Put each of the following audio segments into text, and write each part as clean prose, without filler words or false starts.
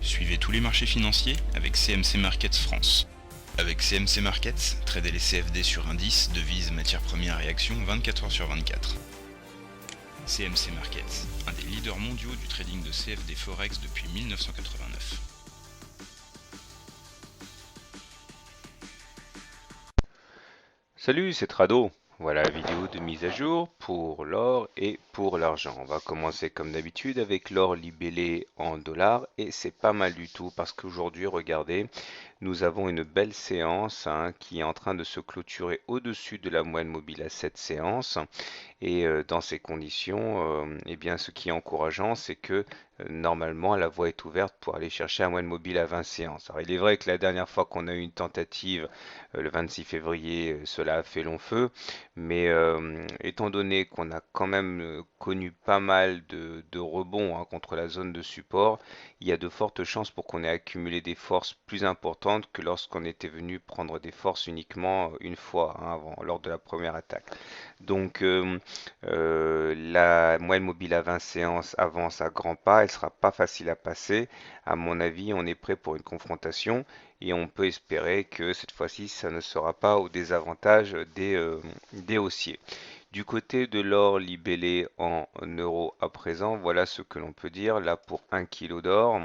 Suivez tous les marchés financiers avec CMC Markets France. Avec CMC Markets, tradez les CFD sur indices, devises, matières premières et actions 24 heures sur 24. CMC Markets, un des leaders mondiaux du trading de CFD Forex depuis 1989. Salut, c'est Trado. Voilà la vidéo de mise à jour pour l'or et pour l'argent. On va commencer comme d'habitude avec l'or libellé en dollars et c'est pas mal du tout parce qu'aujourd'hui, regardez, nous avons une belle séance qui est en train de se clôturer au-dessus de la moyenne mobile à cette séance. Et dans ces conditions, eh bien, ce qui est encourageant, c'est que normalement la voie est ouverte pour aller chercher un moyenne mobile à 20 séances. Alors, il est vrai que la dernière fois qu'on a eu une tentative, le 26 février, cela a fait long feu, mais étant donné qu'on a quand même connu pas mal de rebonds contre la zone de support, il y a de fortes chances pour qu'on ait accumulé des forces plus importantes que lorsqu'on était venu prendre des forces uniquement une fois avant, lors de la première attaque. Donc la moyenne mobile à 20 séances avance à grands pas, elle sera pas facile à passer. À mon avis, on est prêt pour une confrontation et on peut espérer que cette fois-ci, ça ne sera pas au désavantage des haussiers. Du côté de l'or libellé en euros à présent, voilà ce que l'on peut dire. Là, pour 1 kg d'or,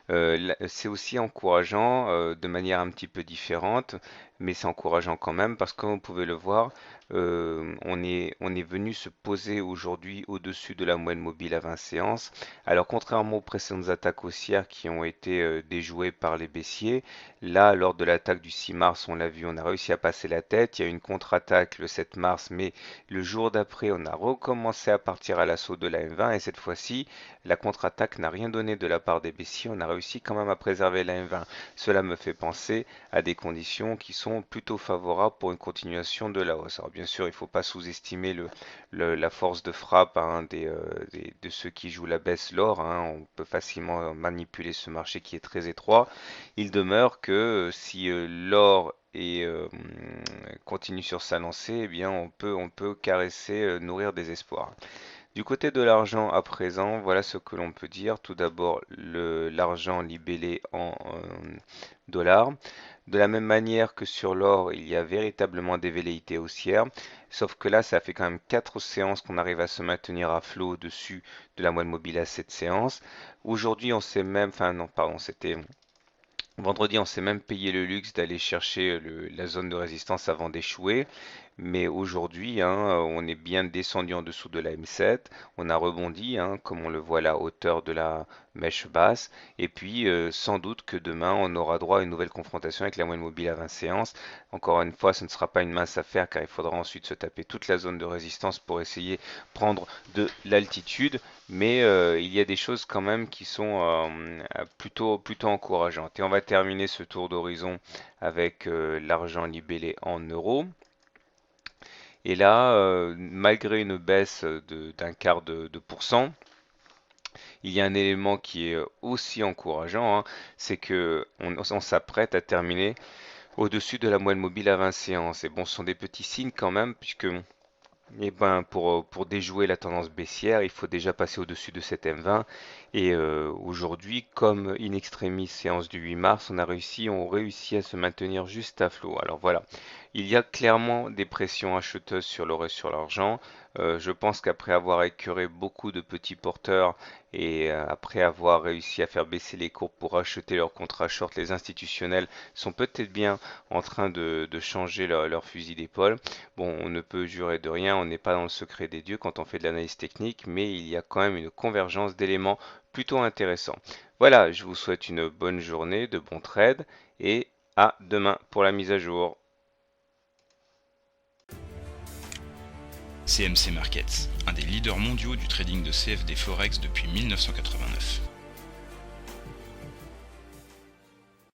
c'est aussi encourageant de manière un petit peu différente, mais c'est encourageant quand même parce que comme vous pouvez le voir, on est venu se poser aujourd'hui au-dessus de la moyenne mobile à 20 séances. Alors contrairement aux précédentes attaques haussières qui ont été déjouées par les baissiers, là lors de l'attaque du 6 mars, on l'a vu, on a réussi à passer la tête. Il y a eu une contre-attaque le 7 mars, mais le jour d'après, on a recommencé à partir à l'assaut de la M20 et cette fois-ci, la contre-attaque n'a rien donné de la part des baissiers. On a réussi quand même à préserver la M20. Cela me fait penser à des conditions qui sont plutôt favorables pour une continuation de la hausse. Alors bien sûr, il ne faut pas sous-estimer la force de frappe de ceux qui jouent la baisse l'or. On peut facilement manipuler ce marché qui est très étroit. Il demeure que si l'or continue sur sa lancée, eh bien on peut caresser, nourrir des espoirs. Du côté de l'argent à présent, voilà ce que l'on peut dire. Tout d'abord, l'argent libellé en dollars. De la même manière que sur l'or, il y a véritablement des velléités haussières. Sauf que là, ça fait quand même 4 séances qu'on arrive à se maintenir à flot au-dessus de la moyenne mobile à cette séance. Aujourd'hui, on sait même, enfin non, pardon, c'était vendredi, on s'est même payé le luxe d'aller chercher la zone de résistance avant d'échouer. Mais aujourd'hui, on est bien descendu en dessous de la M7. On a rebondi, comme on le voit à la hauteur de la mèche basse. Et puis, sans doute que demain, on aura droit à une nouvelle confrontation avec la moyenne mobile à 20 séances. Encore une fois, ce ne sera pas une mince affaire car il faudra ensuite se taper toute la zone de résistance pour essayer de prendre de l'altitude. Mais il y a des choses quand même qui sont plutôt encourageantes. Et on va terminer ce tour d'horizon avec l'argent libellé en euros. Et là, malgré une baisse d'un quart de pourcent, il y a un élément qui est aussi encourageant, c'est que on s'apprête à terminer au-dessus de la moyenne mobile à 20 séances. Et bon, ce sont des petits signes quand même, puisque eh ben, pour déjouer la tendance baissière, il faut déjà passer au-dessus de cette M20. Et aujourd'hui, comme in extremis séance du 8 mars, on réussit à se maintenir juste à flot. Alors voilà, il y a clairement des pressions acheteuses sur l'or et sur l'argent. Je pense qu'après avoir écœuré beaucoup de petits porteurs et après avoir réussi à faire baisser les courbes pour acheter leurs contrats short, les institutionnels sont peut-être bien en train de changer leur fusil d'épaule. Bon, on ne peut jurer de rien, on n'est pas dans le secret des dieux quand on fait de l'analyse technique, mais il y a quand même une convergence d'éléments plutôt intéressants. Voilà, je vous souhaite une bonne journée, de bons trades et à demain pour la mise à jour. CMC Markets, un des leaders mondiaux du trading de CFD Forex depuis 1989.